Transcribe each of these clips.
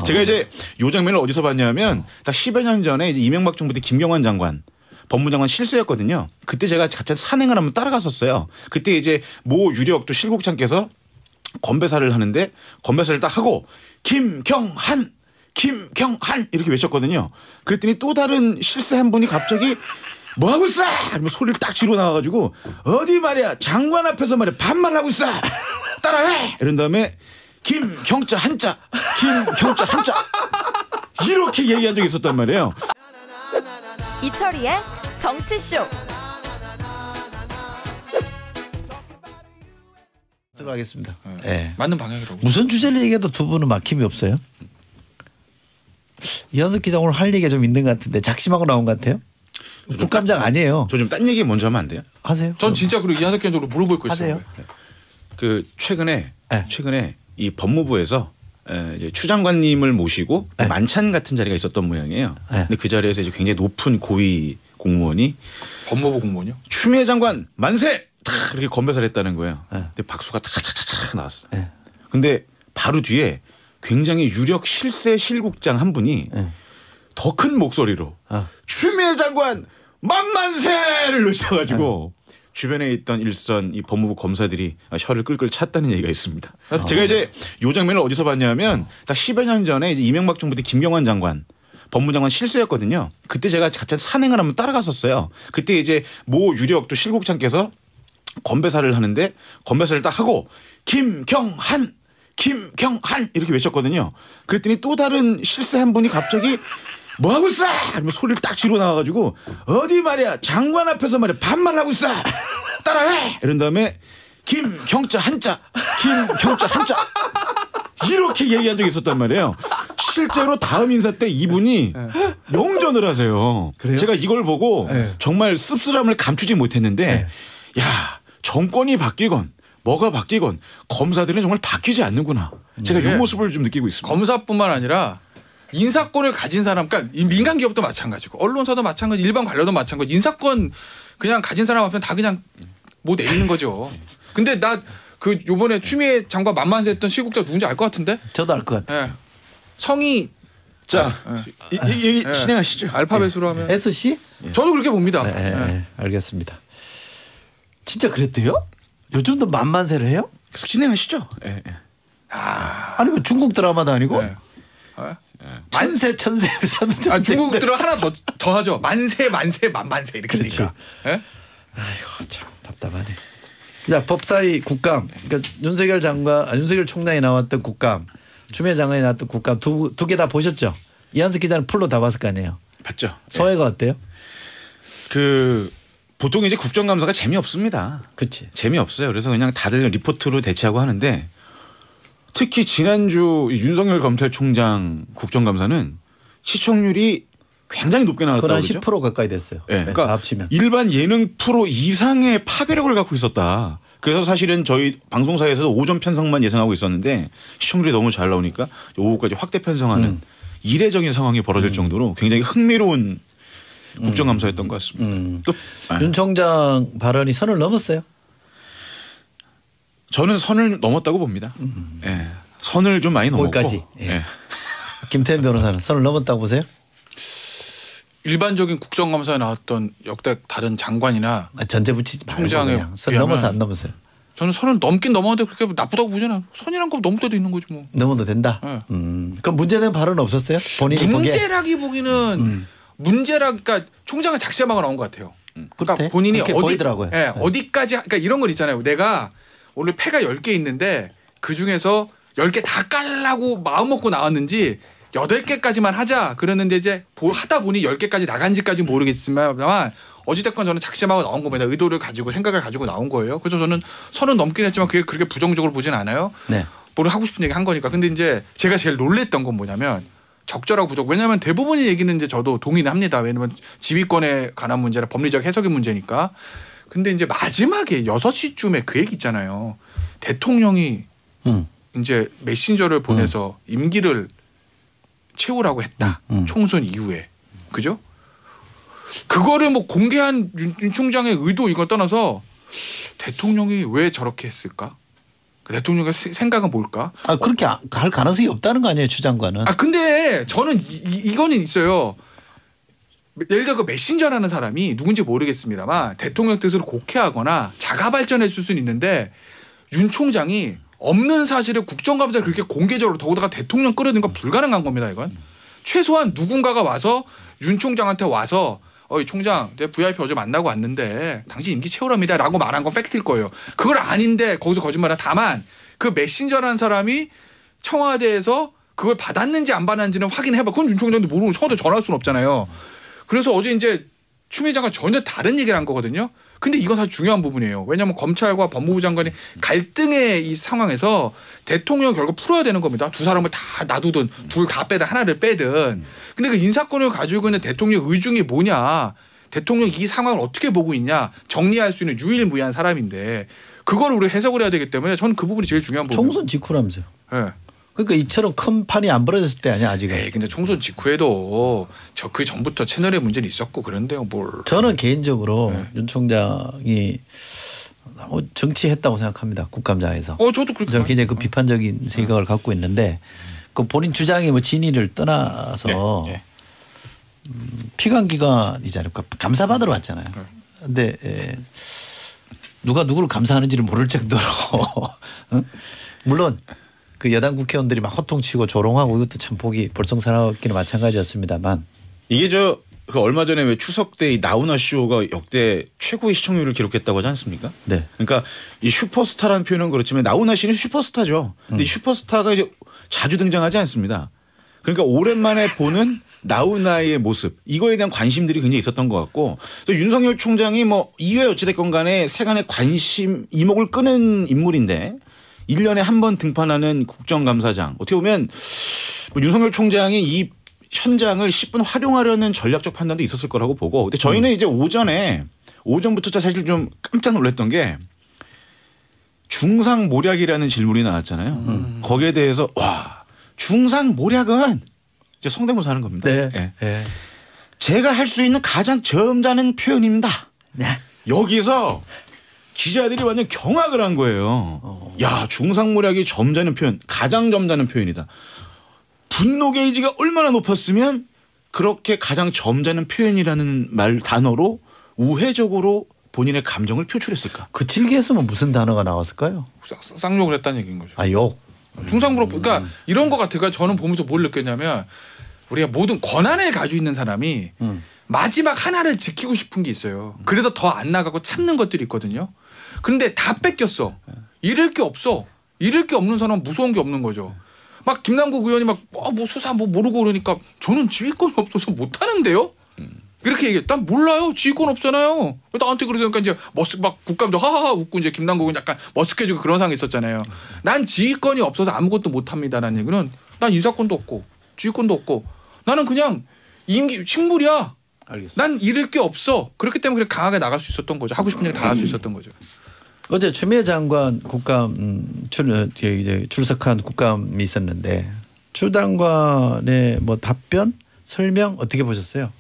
제가 이제 요 장면을 어디서 봤냐면 딱 10여 년 전에 이제 이명박 정부 때 김경환 장관 법무장관 실세였거든요. 그때 제가 같이 산행을 한번 따라갔었어요. 그때 이제 모 유력 또 실국장께서 건배사를 하는데 건배사를 딱 하고 김경한 이렇게 외쳤거든요. 그랬더니 또 다른 실세 한 분이 갑자기 뭐하고 있어? 이러면 소리를 딱 지르고 나와가지고 어디 말이야 장관 앞에서 말이야 반말하고 있어 따라해 이런 다음에 김경자 한자 이렇게 얘기한 적이 있었단 말이에요. 이철이의 정치쇼 들어가겠습니다. 네. 맞는 방향이라고. 무슨 주제를 얘기해도 두 분은 막힘이 없어요. 이현석 기자 오늘 할 얘기가 좀 있는 것 같은데 작심하고 나온 것 같아요. 국감장 아니에요. 저 좀 딴 얘기 먼저 하면 안 돼요? 하세요. 전 진짜 그리고 이한석 기자적으로 물어볼 거 있어요. 하세요. 그 최근에 이 법무부에서 이제 추 장관님을 모시고 만찬 같은 자리가 있었던 모양이에요. 근데 그 자리에서 이제 굉장히 높은 고위 공무원이 법무부 공무원이요? 추미애 장관 만세 탁 이렇게 건배사를 했다는 거예요. 근데 박수가 탁탁탁탁 나왔어. 근데 바로 뒤에 굉장히 유력 실세 실국장 한 분이 더 큰 목소리로 추미애 장관 만만세를 외쳐가지고 주변에 있던 일선 이 법무부 검사들이 혀를 끌끌 찼다는 얘기가 있습니다. 제가 이제 요 장면을 어디서 봤냐면 딱 10여 년 전에 이제 이명박 정부 때 김경환 장관 법무장관 실세였거든요. 그때 제가 같이 산행을 한번 따라갔었어요. 그때 이제 모 유력 또 실국장께서 건배사를 하는데 건배사를 딱 하고 김경한 이렇게 외쳤거든요. 그랬더니 또 다른 실세 한 분이 갑자기 뭐하고 있어? 이러면 소리를 딱 지르고 나와가지고 어디 말이야 장관 앞에서 말이야 반말하고 있어 따라해 이런 다음에 김경자 한자 이렇게 얘기한 적이 있었단 말이에요. 실제로 다음 인사 때 이분이 영전을 하세요. 그래요? 제가 이걸 보고 정말 씁쓸함을 감추지 못했는데 야 정권이 바뀌건 뭐가 바뀌건 검사들은 정말 바뀌지 않는구나. 제가 이 모습을 좀 느끼고 있습니다. 검사뿐만 아니라 인사권을 가진 사람, 그러니까 민간 기업도 마찬가지고 언론사도 마찬가지, 일반 관료도 마찬가지. 인사권 그냥 가진 사람 앞에 다 그냥 못 내리는 거죠. 근데 나 그 요번에 추미애 장관 만만세 했던 시국장 누군지 알 것 같은데? 저도 알 것 같아요. 성이 자 진행하시죠. 알파벳으로 하면 SC? 저도 그렇게 봅니다. 알겠습니다. 진짜 그랬대요? 요즘도 만만세를 해요? 계속 진행하시죠. 아니 뭐 중국 드라마도 아니고 만세 천세 중국 들어 하나 더 하죠. 만세 만만세 이렇게 그렇지. 되니까. 아이고 참 답답하네. 자 법사위 국감, 그러니까 윤석열 총장이 나왔던 국감, 추미애 장관이 나왔던 국감 두 개 다 보셨죠? 이한석 기자는 풀로 다 봤을 거 아니에요. 봤죠. 소회가 어때요? 보통 이제 국정감사가 재미없습니다. 그렇지. 재미없어요. 그래서 그냥 다들 리포트로 대체하고 하는데 특히 지난주 윤석열 검찰총장 국정감사는 시청률이 굉장히 높게 나왔다고 한 그러죠. 10% 가까이 됐어요. 그러니까 합치면. 일반 예능 프로 이상의 파괴력을 갖고 있었다. 그래서 사실은 저희 방송사에서도 오전 편성만 예상하고 있었는데 시청률이 너무 잘 나오니까 오후까지 확대 편성하는 이례적인 상황이 벌어질 정도로 굉장히 흥미로운 국정감사였던 것 같습니다. 또 윤 총장 발언이 선을 넘었어요? 저는 선을 넘었다고 봅니다. 선을 좀 많이 넘었고. 거기까지. 김태현 변호사는 선을 넘었다고 보세요? 일반적인 국정감사에 나왔던 역대 다른 장관이나 전제 붙이지 말고 총장의 그냥 선 넘어서 안 넘었어요? 저는 선을 넘긴 넘었는데 그렇게 나쁘다고 보잖아요. 선이란 거 넘을 때도 있는 거지 뭐. 넘어도 된다. 그럼 문제된 발언 없었어요? 본인이 문제라기 보기는 그러니까 총장은 작심하고 나온 것 같아요. 그러니까 본인이 보이더라고요. 어디까지 그러니까 이런 건 있잖아요. 내가 원래 패가 10개 있는데 그 중에서 10개 다 깔라고 마음 먹고 나왔는지 8개까지만 하자 그랬는데 이제 하다 보니 10개까지 나간지까지 모르겠지만 어찌됐건 저는 작심하고 나온 겁니다. 의도를 가지고 생각을 가지고 나온 거예요. 그래서 저는 선은 넘긴 했지만 그게 그렇게 부정적으로 보진 않아요. 뭐를 하고 싶은 얘기 한 거니까. 근데 이제 제가 제일 놀랬던 건 뭐냐면 적절하고 부적. 왜냐하면 대부분의 얘기는 이제 저도 동의는 합니다. 왜냐하면 지휘권에 관한 문제나 법리적 해석의 문제니까. 근데 이제 마지막에 6시쯤에 그 얘기 있잖아요. 대통령이 이제 메신저를 보내서 임기를 채우라고 했다. 총선 이후에. 그죠? 그거를 뭐 공개한 윤 총장의 의도 이걸 떠나서 대통령이 왜 저렇게 했을까? 대통령의 생각은 뭘까? 그렇게 갈 가능성이 없다는 거 아니에요, 추 장관은? 근데 저는 이거는 있어요. 예를 들어 그 메신저라는 사람이 누군지 모르겠습니다만 대통령 뜻을 곡해하거나 자가 발전했을 수는 있는데 윤 총장이 없는 사실을 국정감사를 그렇게 공개적으로 더구나 대통령 끌어들이는 건 불가능한 겁니다. 이건 최소한 누군가가 와서 윤 총장한테 와서 이 총장 내 VIP 어제 만나고 왔는데 당신 임기 채우랍니다 라고 말한 건 팩트일 거예요. 그걸 아닌데 거기서 거짓말을. 다만 그 메신저라는 사람이 청와대에서 그걸 받았는지 안 받았는지는 확인해봐. 그건 윤 총장도 모르고 청와대 전화할 수는 없잖아요. 그래서 어제 이제 추미애 장관 전혀 다른 얘기를 한 거거든요. 근데 이건 사실 중요한 부분이에요. 왜냐하면 검찰과 법무부 장관이 갈등의 이 상황에서 대통령 결국 풀어야 되는 겁니다. 두 사람을 다 놔두든 둘 다 빼든 하나를 빼든. 근데 그 인사권을 가지고 있는 대통령 의중이 뭐냐. 대통령 이 상황을 어떻게 보고 있냐. 정리할 수 있는 유일무이한 사람인데 그걸 우리 해석을 해야 되기 때문에 저는 그 부분이 제일 중요한 부분이에요. 총선 직후라면서요. 네. 그러니까 이처럼 큰 판이 안 벌어졌을 때 아니야 아직은. 근데 총선 직후에도 그 전부터 채널의 문제는 있었고 그런데요 뭘. 저는 개인적으로 윤 총장이 정치했다고 생각합니다. 국감장에서. 저도 그렇게. 저는 굉장히 그 비판적인 생각을 갖고 있는데 그 본인 주장의 뭐 진위를 떠나서 피감기관이잖아요. 감사받으러 왔잖아요. 근데 누가 누구를 감사하는지를 모를 정도로 물론 그 여당 국회의원들이 막 호통치고 조롱하고 이것도 참 보기 볼썽사납기는 마찬가지였습니다만 이게 그 얼마 전에 왜 추석 때 이 나훈아 쇼가 역대 최고의 시청률을 기록했다고 하지 않습니까? 네. 그러니까 이 슈퍼스타라는 표현은 그렇지만 나훈아 씨는 슈퍼스타죠. 근데 이 슈퍼스타가 이제 자주 등장하지 않습니다. 그러니까 오랜만에 보는 나훈아의 모습 이거에 대한 관심들이 굉장히 있었던 것 같고 또 윤석열 총장이 뭐 이외 어찌됐건 간에 세간의 관심 이목을 끄는 인물인데 1년에 한 번 등판하는 국정감사장 어떻게 보면 뭐 윤석열 총장이 이 현장을 10분 활용하려는 전략적 판단도 있었을 거라고 보고 근데 저희는 이제 오전부터 사실 좀 깜짝 놀랐던 게 중상모략이라는 질문이 나왔잖아요. 거기에 대해서 와 중상모략은 이제 성대모사 하는 겁니다. 네. 네. 제가 할 수 있는 가장 점잖은 표현입니다. 네. 여기서 기자들이 완전 경악을 한 거예요. 야 중상모략이 점잖은 표현 가장 점잖은 표현이다. 분노 게이지가 얼마나 높았으면 그렇게 가장 점잖은 표현이라는 단어로 우회적으로 본인의 감정을 표출했을까. 그 질기했으면 무슨 단어가 나왔을까요? 쌍욕을 했다는 얘기인 거죠. 욕. 중상모략 그러니까 이런 거 같아요. 저는 보면서 뭘 느꼈냐면 우리가 모든 권한을 가지고 있는 사람이 마지막 하나를 지키고 싶은 게 있어요. 그래도 더 안 나가고 참는 것들이 있거든요. 그런데 다 뺏겼어. 잃을 게 없어. 잃을 게 없는 사람은 무서운 게 없는 거죠. 막 김남국 의원이 막 뭐 수사 뭐 모르고 그러니까 저는 지휘권이 없어서 못 하는데요. 이렇게 얘기해. 난 몰라요. 지휘권 없잖아요. 나한테 그러니까 이제 막 국감도 하하하 웃고 이제 김남국은 약간 머쓱해지고 그런 상황이 있었잖아요. 난 지휘권이 없어서 아무것도 못 합니다라는 얘기는 난 인사권도 없고 지휘권도 없고 나는 그냥 임기 식물이야. 알겠습니다. 난 잃을 게 없어. 그렇기 때문에 그냥 강하게 나갈 수 있었던 거죠. 하고 싶은 얘기 다 할 수 있었던 거죠. 어제 추미애 장관 국감 출석한 국감이 있었는데 추 장관의 뭐 답변 설명 어떻게 보셨어요?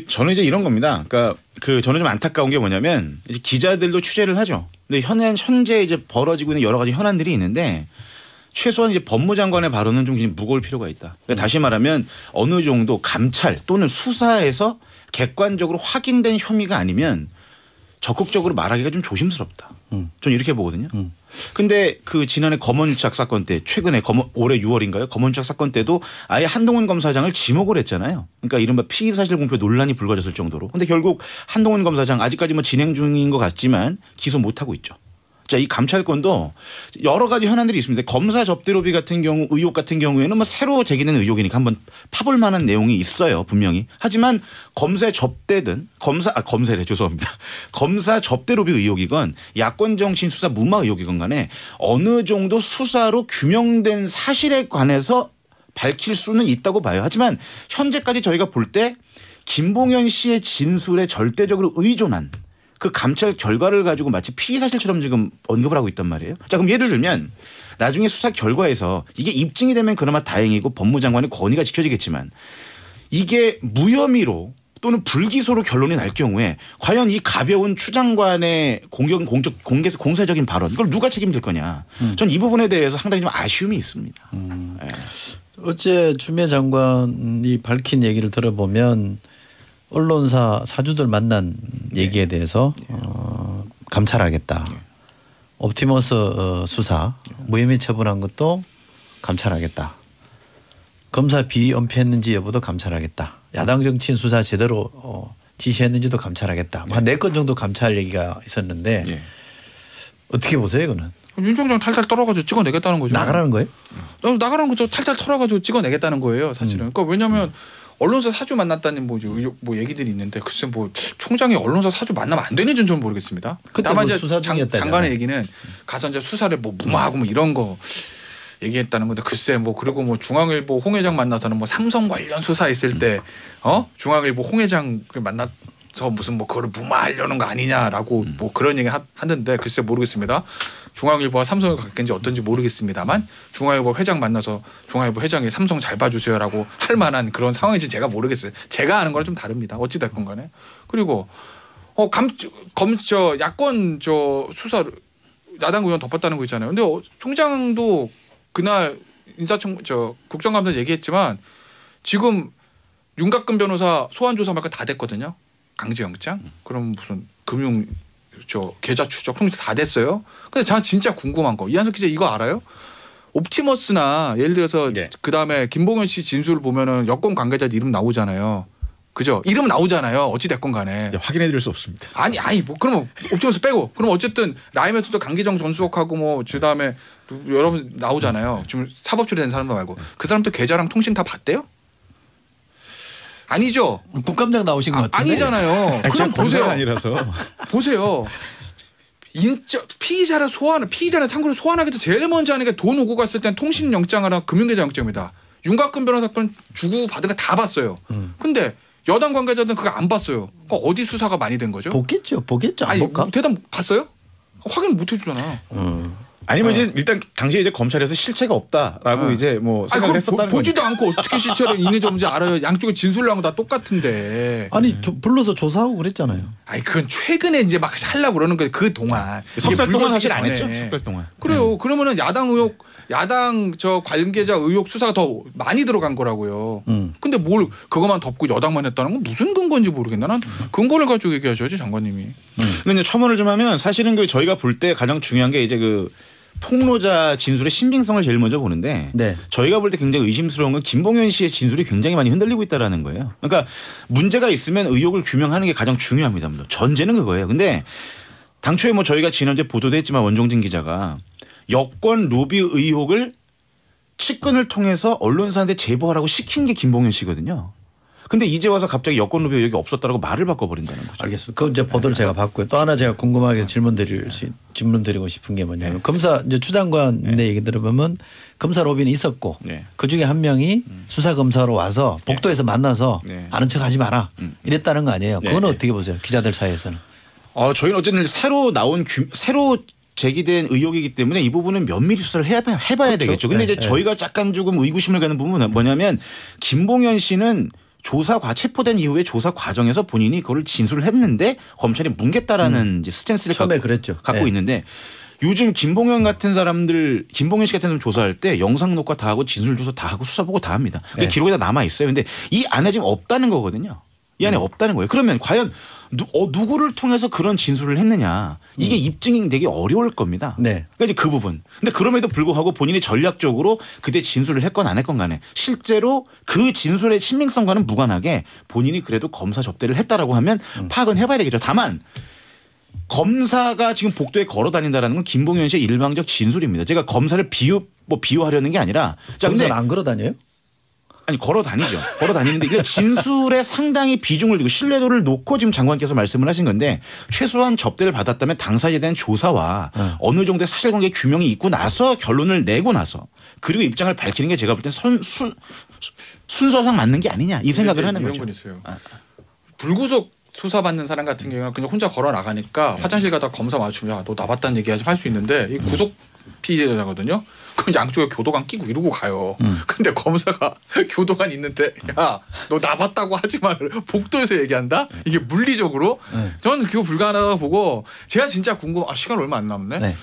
저는 이제 이런 겁니다. 그러니까 저는 좀 안타까운 게 뭐냐면 이제 기자들도 취재를 하죠. 근데 현재 이제 벌어지고 있는 여러 가지 현안들이 있는데 최소한 이제 법무장관의 발언은 좀 무거울 필요가 있다. 그러니까 다시 말하면 어느 정도 감찰 또는 수사에서 객관적으로 확인된 혐의가 아니면 적극적으로 말하기가 좀 조심스럽다. 저는 이렇게 보거든요. 근데 그 지난해 검언유착 사건 때 최근에 올해 6월인가요? 검언유착 사건 때도 아예 한동훈 검사장을 지목을 했잖아요. 그러니까 이른바 피의사실 공표 논란이 불거졌을 정도로. 근데 결국 한동훈 검사장 아직까지 뭐 진행 중인 것 같지만 기소 못하고 있죠. 자, 이 감찰권도 여러 가지 현안들이 있습니다. 검사 접대 로비 같은 경우 의혹 같은 경우에는 뭐 새로 제기되는 의혹이니까 한번 파볼 만한 내용이 있어요. 분명히. 하지만 검사 접대든 검사 접대 로비 의혹이건 야권 정치인 수사 무마 의혹이건 간에 어느 정도 수사로 규명된 사실에 관해서 밝힐 수는 있다고 봐요. 하지만 현재까지 저희가 볼 때 김봉현 씨의 진술에 절대적으로 의존한 그 감찰 결과를 가지고 마치 피의 사실처럼 지금 언급을 하고 있단 말이에요. 자, 그럼 예를 들면 나중에 수사 결과에서 이게 입증이 되면 그나마 다행이고 법무장관의 권위가 지켜지겠지만 이게 무혐의로 또는 불기소로 결론이 날 경우에 과연 이 가벼운 추 장관의 공세적인 발언 이걸 누가 책임질 거냐. 전 이 부분에 대해서 상당히 좀 아쉬움이 있습니다. 네. 어제 추미애 장관이 밝힌 얘기를 들어보면 언론사 사주들 만난 얘기에 대해서 감찰하겠다. 옵티머스 수사 무혐의 처분한 것도 감찰하겠다. 검사 비위 은폐했는지 여부도 감찰하겠다. 야당 정치인 수사 제대로 지시했는지도 감찰하겠다. 한 4건 정도 감찰 얘기가 있었는데 어떻게 보세요 이거는? 윤 총장 탈탈 털어가지고 찍어내겠다는 거죠. 나가라는 거예요? 나가라는 거죠. 탈탈 털어가지고 찍어내겠다는 거예요. 사실은. 그러니까 왜냐하면 언론사 사주 만났다는 뭐 얘기들이 있는데 글쎄 뭐 총장이 언론사 사주 만나면 안 되는지는 저는 모르겠습니다. 다만 이제 장관의 얘기는 가서 이제 수사를 뭐 무마하고 뭐 이런 거 얘기했다는 건데 글쎄 뭐 그리고 뭐 중앙일보 홍 회장 만나서는 뭐 삼성 관련 수사 있을 때 중앙일보 홍 회장을 만나서 무슨 뭐 그걸 무마하려는 거 아니냐라고 뭐 그런 얘기 하는데 글쎄 모르겠습니다. 중앙일보와 삼성의 관계인지 어떤지 모르겠습니다만 중앙일보 회장 만나서 중앙일보 회장이 삼성 잘 봐주세요라고 할 만한 그런 상황인지 제가 모르겠어요. 제가 아는 거랑 좀 다릅니다. 어찌 됐건 간에. 그리고 야권 수사 야당 의원 덮었다는 거 있잖아요. 근데 총장도 그날 국정감사 얘기했지만 지금 윤곽근 변호사 소환 조사 말까 다 됐거든요. 강제영장. 그럼 무슨 금융 계좌 추적 통신 다 됐어요. 근데 제가 진짜 궁금한 거 이한석 기자 이거 알아요? 옵티머스나 예를 들어서 그다음에 김봉현 씨 진술을 보면은 여권 관계자들 이름 나오잖아요. 그죠? 이름 나오잖아요. 어찌 됐건 간에. 확인해드릴 수 없습니다. 아니 뭐 그러면 옵티머스 빼고 그럼 어쨌든 라임에서도 강기정 전 수석하고 뭐 그다음에 여러분 나오잖아요. 지금 사법 처리된 사람도 말고 그 사람들 계좌랑 통신 다 봤대요? 아니죠. 국감장 나오신 것 같은데. 아니잖아요. 그럼 보세요. 아니라서. 보세요. 피의자를 참고로 소환하기 위해서 제일 먼저 하는 게 돈 오고 갔을 땐 통신영장이랑 금융계좌 영장입니다. 윤곽근 변호사 건 주고 받은 거 다 봤어요. 근데 여당 관계자들은 그거 안 봤어요. 그러니까 어디 수사가 많이 된 거죠? 보겠죠. 아니 대답 봤어요? 확인 못 해주잖아. 아니면 이제 일단 당시에 이제 검찰에서 실체가 없다라고 이제 뭐 생각을 했었다는 거죠. 보지도 않고 어떻게 실체를 있는지 없는지 알아요. 양쪽에 진술을 하고 다 똑같은데. 아니 불러서 조사하고 그랬잖아요. 아니 그건 최근에 이제 막 하려고 그러는 거예요. 그 동안. 석 달 동안 사실 안 했죠. 석 달 동안. 그래요. 그러면은 야당 관계자 의혹 수사가 더 많이 들어간 거라고요. 근데 뭘 그것만 덮고 여당만 했다는 건 무슨 근거인지 모르겠나. 난 근거를 가지고 얘기하셔야지 장관님이. 근데 이제 첨언을 좀 하면 사실은 그 저희가 볼 때 가장 중요한 게 이제 그 폭로자 진술의 신빙성을 제일 먼저 보는데 저희가 볼 때 굉장히 의심스러운 건 김봉현 씨의 진술이 굉장히 많이 흔들리고 있다라는 거예요. 그러니까 문제가 있으면 의혹을 규명하는 게 가장 중요합니다. 전제는 그거예요. 근데 당초에 뭐 저희가 지난주에 보도도 했지만 원종진 기자가 여권 로비 의혹을 측근을 통해서 언론사한테 제보하라고 시킨 게 김봉현 씨거든요. 근데 이제 와서 갑자기 여권 로비 의혹이 없었다라고 말을 바꿔버린다는 거죠. 알겠습니다. 그건 이제 보도를 제가 봤고요. 또 하나 제가 궁금하게 질문드리고 싶은 게 뭐냐면 검사 이제 추 장관의 얘기 들어보면 검사 로비는 있었고 그 중에 한 명이 수사 검사로 와서 복도에서 만나서 아는 척하지 마라 이랬다는 거 아니에요. 그건 어떻게 보세요? 기자들 사이에서는. 저희는 어쨌든 새로 제기된 의혹이기 때문에 이 부분은 면밀히 수사를 해봐야 그렇죠. 되겠죠. 근데 이제 저희가 약간 조금 의구심을 가는 부분은 뭐냐면 김봉현 씨는 체포된 이후에 조사 과정에서 본인이 그걸 진술을 했는데 검찰이 뭉갰다라는 이제 스탠스를 처음에 그랬죠. 갖고 있는데 요즘 김봉현 같은 사람들, 김봉현 씨 같은 사람 조사할 때 영상 녹화 다 하고 진술 조사 다 하고 수사 보고 다 합니다. 그게 기록에 다 남아 있어요. 근데 이 안에 지금 없다는 거거든요. 이 안에 없다는 거예요. 그러면 과연 누구를 통해서 그런 진술을 했느냐 이게 입증이 되게 어려울 겁니다. 그러니까 이제 그 부분. 근데 그럼에도 불구하고 본인이 전략적으로 그때 진술을 했건 안 했건 간에 실제로 그 진술의 신빙성과는 무관하게 본인이 그래도 검사 접대를 했다라고 하면 파악은 해봐야 되겠죠. 다만 검사가 지금 복도에 걸어 다닌다라는 건 김봉현 씨의 일방적 진술입니다. 제가 검사를 비유하려는 게 아니라. 검사는 안 걸어 다녀요? 아니 걸어 다니죠. 걸어 다니는데 이게 진술에 상당히 비중을 두고 신뢰도를 놓고 지금 장관께서 말씀을 하신 건데 최소한 접대를 받았다면 당사자에 대한 조사와 어느 정도의 사실관계 규명이 있고 나서 결론을 내고 나서 그리고 입장을 밝히는 게 제가 볼 땐 순서상 맞는 게 아니냐 이 생각을 하는 거죠. 이런 건 있어요. 불구속 수사받는 사람 같은 경우는 그냥 혼자 걸어 나가니까 화장실 가다 검사 마주치면 야, 너 나봤다는 얘기하지 할 수 있는데 이 구속 피의자거든요. 그럼 양쪽에 교도관 끼고 이러고 가요. 근데 검사가 교도관 있는데 야 너 나 봤다고 하지 말을 복도에서 얘기한다? 이게 물리적으로 저는 그거 불가능하다고 보고 제가 진짜 시간 얼마 안 남네. 네.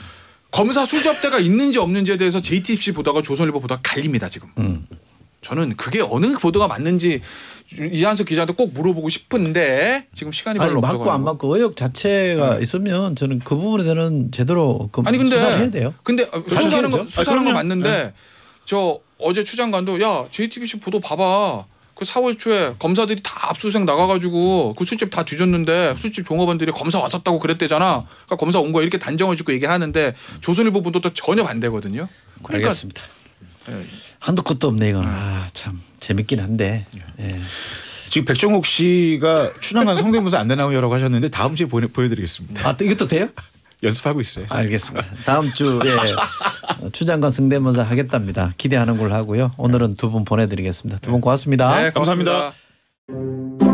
검사 수접대가 있는지 없는지에 대해서 JTBC 보다가 조선일보 보다가 갈립니다 지금. 저는 그게 어느 보도가 맞는지 이한석 기자한테 꼭 물어보고 싶은데 지금 시간이 별로 없어서. 맞고 안 맞고 의혹 자체가 있으면 저는 그 부분에 대한 제대로 아니 근데 수사를 해야 돼요. 근데 수사하는 그럼요. 건 맞는데 저 어제 추 장관도 야 JTBC 보도 봐봐. 그 4월 초에 검사들이 다 압수수색 나가가지고 그 술집 다 뒤졌는데 술집 종업원들이 검사 왔었다고 그랬대잖아. 그러니까 검사 온 거야 이렇게 단정을 짓고 얘기를 하는데 조선일보 보도도 전혀 반대거든요. 그러니까 알겠습니다. 한도 끝도 없네 이건. 참 재밌긴 한데. 예. 지금 백종옥 씨가 추장관 성대모사 안 되나요라고 하셨는데 다음 주에 보여드리겠습니다. 이것도 돼요? 연습하고 있어요. 알겠습니다. 다음 주에 추장관 성대모사 하겠답니다. 기대하는 걸로 하고요. 오늘은 두 분 보내드리겠습니다. 두 분 고맙습니다. 네, 감사합니다. 고맙습니다.